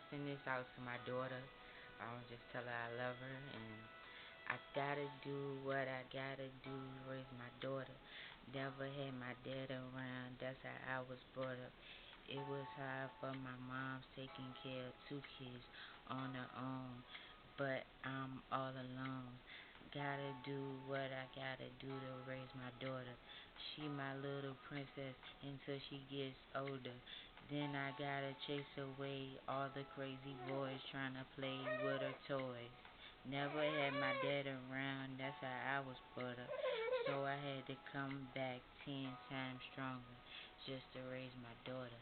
send this out to my daughter. I want to just tell her I love her, and I gotta do what I gotta do to raise my daughter. Never had my dad around, that's how I was brought up. It was hard for my mom taking care of two kids on her own, but I'm all alone. Gotta do what I gotta do to raise my daughter. She my little princess until she gets older. Then I gotta chase away all the crazy boys trying to play with her toys. Never had my dad around, that's how I was brought up. So I had to come back 10 times stronger just to raise my daughter.